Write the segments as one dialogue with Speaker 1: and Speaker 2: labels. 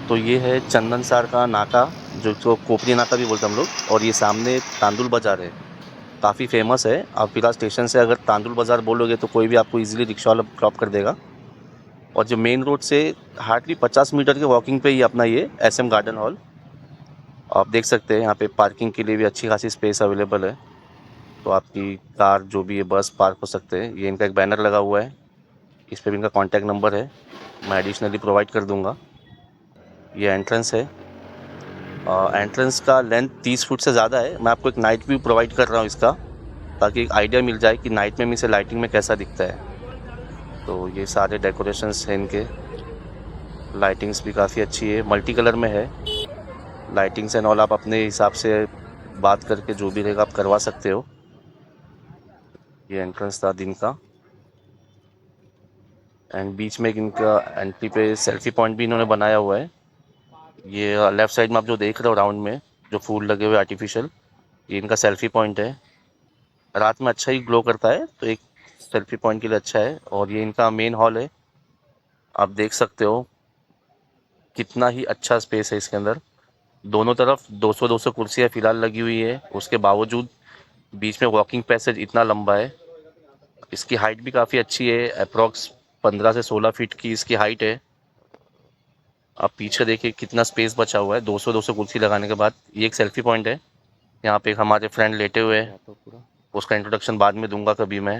Speaker 1: तो ये है चंदनसार का नाका, जो इसको कोपरी नाका भी बोलते हैं हम लोग, और ये सामने तांदुल बाज़ार है, काफ़ी फेमस है। आप फिलहाल स्टेशन से अगर तांदुल बाज़ार बोलोगे तो कोई भी आपको ईज़िली रिक्शा वाला ड्रॉप कर देगा। और जो मेन रोड से हार्डली 50 मीटर के वॉकिंग पे ही अपना ये एसएम गार्डन हॉल, आप देख सकते हैं यहाँ पे पार्किंग के लिए भी अच्छी खासी स्पेस अवेलेबल है। तो आपकी कार जो भी है, बस पार्क हो सकते हैं। ये इनका एक बैनर लगा हुआ है, इस पे भी इनका कॉन्टैक्ट नंबर है, मैं एडिशनली प्रोवाइड कर दूँगा। ये एंट्रेंस है। एंट्रेंस का लेंथ 30 फुट से ज़्यादा है। मैं आपको एक नाइट व्यू प्रोवाइड कर रहा हूँ इसका, ताकि एक आइडिया मिल जाए कि नाइट में इसे लाइटिंग में कैसा दिखता है। तो ये सारे डेकोरेशंस हैं इनके, लाइटिंग्स भी काफ़ी अच्छी है, मल्टी कलर में है। लाइटिंग्स एंड ऑल आप अपने हिसाब से बात करके जो भी रहेगा आप करवा सकते हो। ये एंट्रेंस था दिन का, एंड बीच में एक इनका एंट्री पे सेल्फी पॉइंट भी इन्होंने बनाया हुआ है। ये लेफ्ट साइड में आप जो देख रहे हो राउंड में जो फूल लगे हुए आर्टिफिशियल, ये इनका सेल्फी पॉइंट है। रात में अच्छा ही ग्लो करता है, तो एक सेल्फी पॉइंट के लिए अच्छा है। और ये इनका मेन हॉल है, आप देख सकते हो कितना ही अच्छा स्पेस है इसके अंदर। दोनों तरफ 200-200 कुर्सियाँ फिलहाल लगी हुई है, उसके बावजूद बीच में वॉकिंग पैसेज इतना लंबा है। इसकी हाइट भी काफ़ी अच्छी है, अप्रॉक्स 15 से 16 फीट की इसकी हाइट है। आप पीछे देखिए कितना स्पेस बचा हुआ है 200-200 कुर्सी लगाने के बाद। ये एक सेल्फी पॉइंट है, यहाँ पे हमारे फ्रेंड लेटे हुए हैं, तो पूरा उसका इंट्रोडक्शन बाद में दूंगा कभी मैं।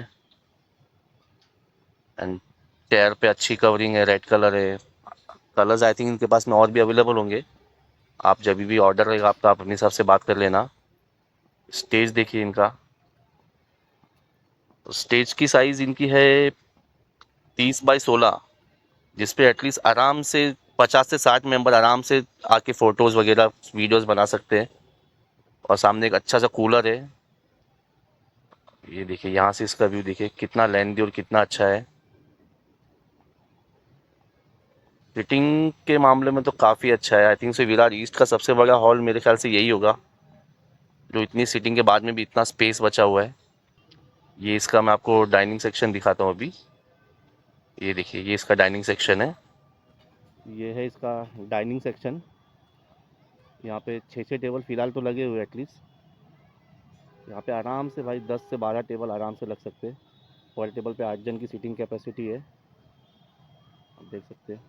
Speaker 1: एंड चेयर पे अच्छी कवरिंग है, रेड कलर है। कलर्स आई थिंक इनके पास में और भी अवेलेबल होंगे, आप जब भी ऑर्डर रहेगा आपका आप अपने हिसाब से बात कर लेना। स्टेज देखिए इनका, स्टेज की साइज इनकी है 30 बाई 16, जिसपे एटलीस्ट आराम से 50 से 60 मेंबर आराम से आके फोटोज वगैरह वीडियोस बना सकते हैं। और सामने एक अच्छा सा कूलर है। ये देखिए यहाँ से इसका व्यू देखिए कितना लेंथी और कितना अच्छा है। फिटिंग के मामले में तो काफ़ी अच्छा है। आई थिंक से विरार ईस्ट का सबसे बड़ा हॉल मेरे ख्याल से यही होगा, जो इतनी सीटिंग के बाद में भी इतना स्पेस बचा हुआ है। ये इसका मैं आपको डाइनिंग सेक्शन दिखाता हूँ अभी। ये देखिए ये इसका डाइनिंग सेक्शन है, ये है इसका डाइनिंग सेक्शन। यहाँ पे 6-6 टेबल फिलहाल तो लगे हुए एटलीस्ट। यहाँ पे आराम से भाई 10 से 12 टेबल आराम से लग सकते हैं। पर टेबल पे 8 जन की सीटिंग कैपेसिटी है, आप देख सकते हैं।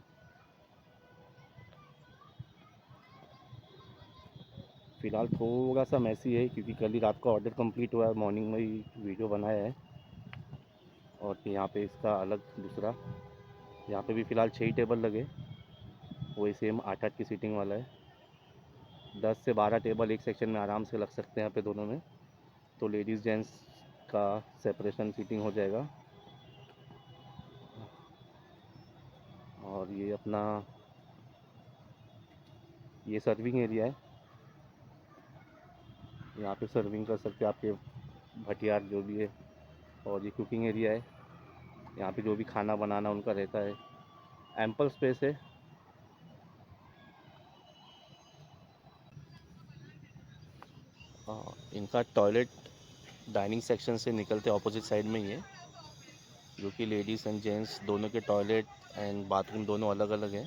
Speaker 1: फिलहाल थोड़ा सा मैसी है क्योंकि कल ही रात को ऑर्डर कंप्लीट हुआ है, मॉर्निंग में ही वीडियो बनाया है। और फिर यहाँ पे इसका अलग दूसरा, यहाँ पे भी फ़िलहाल 6 ही टेबल लगे, वही सेम 8-8 की सीटिंग वाला है। 10 से 12 टेबल एक सेक्शन में आराम से लग सकते हैं यहाँ पे दोनों में। तो लेडीज़ जेंट्स का सेपरेशन सीटिंग हो जाएगा। और ये अपना ये सर्विंग एरिया है, यहाँ पे सर्विंग कर सकते हैं आपके भटियार जो भी है। और ये कुकिंग एरिया है, यहाँ पे जो भी खाना बनाना उनका रहता है। एम्पल स्पेस है। इनका टॉयलेट डाइनिंग सेक्शन से निकलते ऑपोजिट साइड में ही है, जो कि लेडीज़ एंड जेंट्स दोनों के टॉयलेट एंड बाथरूम दोनों अलग अलग हैं।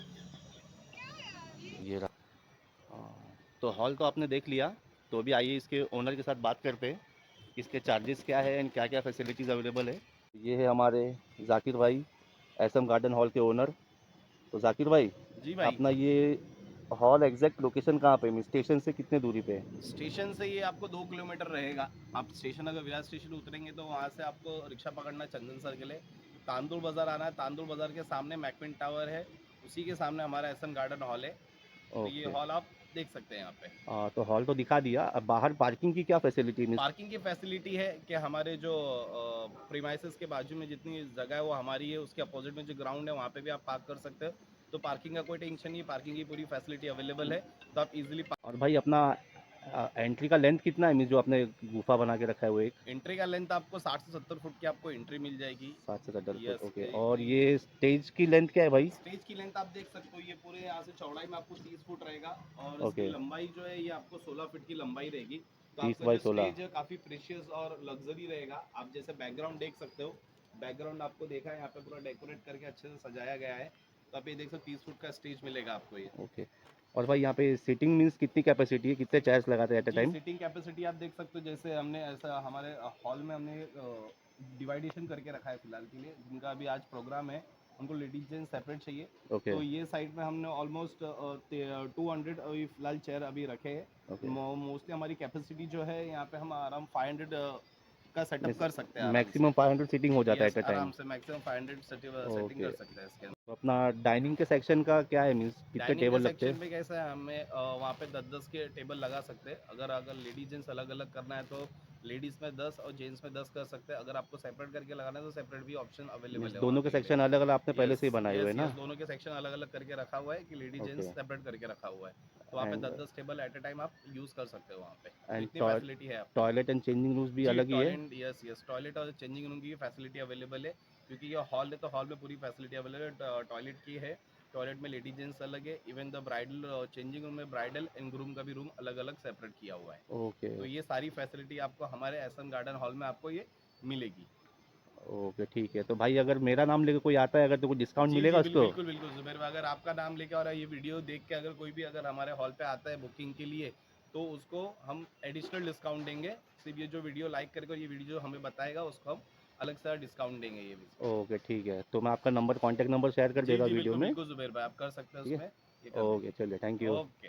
Speaker 1: ये रहा। तो हॉल तो आपने देख लिया, तो अभी आइए इसके ओनर के साथ बात करते हैं, इसके चार्जेस क्या है एंड क्या क्या फैसिलिटीज़ अवेलेबल है। ये है हमारे जाकिर भाई, एसएम गार्डन हॉल के ओनर। तो जाकिर भाई,
Speaker 2: जी भाई।
Speaker 1: अपना ये हॉल एग्जैक्ट लोकेशन कहाँ पे है, स्टेशन से कितने दूरी पे है?
Speaker 2: स्टेशन से ये आपको 2 किलोमीटर रहेगा। आप स्टेशन अगर विरार स्टेशन उतरेंगे तो वहाँ से आपको रिक्शा पकड़ना है चंदन सर के लिए। तांदुल बाज़ार आना है, तांदुल बाज़ार के सामने मैकविन टावर है, उसी के सामने हमारा एसएम गार्डन हॉल है। तो ये
Speaker 1: ओके।
Speaker 2: हॉल आप देख सकते हैं यहाँ पे।
Speaker 1: तो हॉल तो दिखा दिया, अब बाहर पार्किंग की क्या फैसिलिटी है?
Speaker 2: पार्किंग की फैसिलिटी है कि हमारे जो प्रीमाइसेस के बाजू में जितनी जगह है वो हमारी है, उसके अपोजिट में जो ग्राउंड है वहाँ पे भी आप पार्क कर सकते हो। तो पार्किंग का कोई टेंशन नहीं है, पार्किंग की पूरी फैसिलिटी अवेलेबल है, तो आप इजीली।
Speaker 1: और भाई अपना एंट्री का लेंथ कितना है, मीन्स जो आपने गुफा बना के रखा है वो एक?
Speaker 2: एंट्री का लेंथ आपको 60 से 70 फुट की आपको एंट्री मिल जाएगी।
Speaker 1: 7 से 70 फुट,
Speaker 2: यस।
Speaker 1: ओके। और ये स्टेज की लेंथ क्या है भाई?
Speaker 2: स्टेज की लेंथ आप देख सकते हो, ये पूरे यहाँ से चौड़ाई में आपको 30 फुट रहेगा, और इसकी
Speaker 1: ओके।
Speaker 2: लंबाई जो है ये आपको 16 फीट की लंबाई रहेगी। तो
Speaker 1: तीस
Speaker 2: आपका
Speaker 1: बाई
Speaker 2: जो
Speaker 1: सोलह
Speaker 2: स्टेज है काफ़ी प्रीशियस और लग्जरी रहेगा। आप जैसे बैकग्राउंड देख सकते हो, बैकग्राउंड आपको देखा है यहाँ पे पूरा डेकोरेट करके अच्छे से सजाया गया है। तो तो आप ये देख सकते 30 फुट का स्टेज मिलेगा आपको ये।
Speaker 1: ओके। और भाई यहाँ पे सीटिंग मीन्स कितनी कैपेसिटी है, कितने चेयर्स लगाते हैं एट अ
Speaker 2: जी,
Speaker 1: टाइम?
Speaker 2: सीटिंग कैपेसिटी आप देख सकते हो, जैसे हमने ऐसा हमारे हॉल में हमने डिवाइडेशन करके रखा है फिलहाल के लिए, जिनका अभी आज प्रोग्राम है उनको लेडीज जेंट्स सेपरेट चाहिए।
Speaker 1: ओके।
Speaker 2: तो ये साइड में हमने ऑलमोस्ट 200 अभी फिलहाल चेयर अभी रखे
Speaker 1: ओके।
Speaker 2: हैं। मोस्टली हमारी कैपेसिटी जो है यहाँ पे हम अराउंड 500 का सेटअप
Speaker 1: मीन्स
Speaker 2: कर सकते हैं आराम से।
Speaker 1: मैक्सिमम 500 सीटिंग हो जाता है
Speaker 2: यस,
Speaker 1: एट अ
Speaker 2: आराम
Speaker 1: टाइम?
Speaker 2: से मैक्सिमम 500 सेटिंग
Speaker 1: ओके।
Speaker 2: कर सकते हैं इसके अंदर।
Speaker 1: तो अपना डाइनिंग के सेक्शन का क्या है, मीन्स कितने
Speaker 2: डाइनिंग के
Speaker 1: टेबल लगते
Speaker 2: सेक्शन
Speaker 1: हैं?
Speaker 2: पे कैसा है, हमें वहाँ पे 10-10 के टेबल लगा सकते हैं। अगर अगर लेडीज जेंट्स अलग अलग करना है तो लेडीज़ में 10 और जेंट्स में 10 कर सकते हैं। अगर आपको सेपरेट करके लगाना है तो सेपरेट भी ऑप्शन
Speaker 1: मीन्स
Speaker 2: अवेलेबल है वहाँ
Speaker 1: दोनों के
Speaker 2: पे के लिए।
Speaker 1: सेक्शन अलग अलग आपने पहले
Speaker 2: यस
Speaker 1: से ही बनाए हुए
Speaker 2: यस
Speaker 1: हैं
Speaker 2: यस,
Speaker 1: ना?
Speaker 2: दोनों के सेक्शन अलग अलग करके रखा हुआ है कि लेडीज जेंट्स
Speaker 1: ओके।
Speaker 2: सेपरेट करके रखा हुआ है। तो वहाँ पे
Speaker 1: and
Speaker 2: 10-10 table at a time आप यूज़ कर सकते हो वहाँ पे। तो
Speaker 1: एंड
Speaker 2: इतनी फैसिलिटी है आपको।
Speaker 1: टॉयलेट एंड चेंजिंग रूम्स भी
Speaker 2: जी,
Speaker 1: अलग ही है?
Speaker 2: टॉयलेट, यस यस, टॉयलेट और चेंजिंग रूम की फैसिलिटी अवेलेबल है, क्योंकि ये हॉल है तो हॉल में पूरी फैसिलिटी अवेलेबल है। टॉयलेट की है, टॉयलेट में लेडीज जेंट्स अलग है। Even the bridal changing room में ब्राइडल एंड ग्रूम का भी रूम अलग अलग सेपरेट किया हुआ है।
Speaker 1: ओके।
Speaker 2: तो ये सारी फैसिलिटी आपको हमारे एसएम गार्डन हॉल में आपको ये मिलेगी।
Speaker 1: ओके ठीक है। तो भाई अगर मेरा नाम लेके कोई आता है अगर, तो कुछ डिस्काउंट
Speaker 2: जी
Speaker 1: मिलेगा
Speaker 2: जी,
Speaker 1: उसको?
Speaker 2: बिल्कुल बिल्कुल जुबैर भाई, अगर आपका नाम लेके और ये वीडियो देख के अगर कोई भी अगर हमारे हॉल पे आता है बुकिंग के लिए, तो उसको हम एडिशनल डिस्काउंट देंगे। सिर्फ ये जो वीडियो लाइक करके और ये वीडियो जो हमें बताएगा उसको हम अलग से डिस्काउंट देंगे ये भी।
Speaker 1: ओके ठीक है। तो मैं आपका नंबर, कॉन्टैक्ट नंबर शेयर कर
Speaker 2: जी
Speaker 1: देगा
Speaker 2: जी,
Speaker 1: वीडियो
Speaker 2: बिल्कुल
Speaker 1: में।
Speaker 2: बिल्कुल जुबैर भाई, आप कर सकते हैं
Speaker 1: ठीक है।
Speaker 2: उसमें, ये कर
Speaker 1: ओके
Speaker 2: दीजिए।
Speaker 1: चलिए, थैंक यू।
Speaker 2: ओके।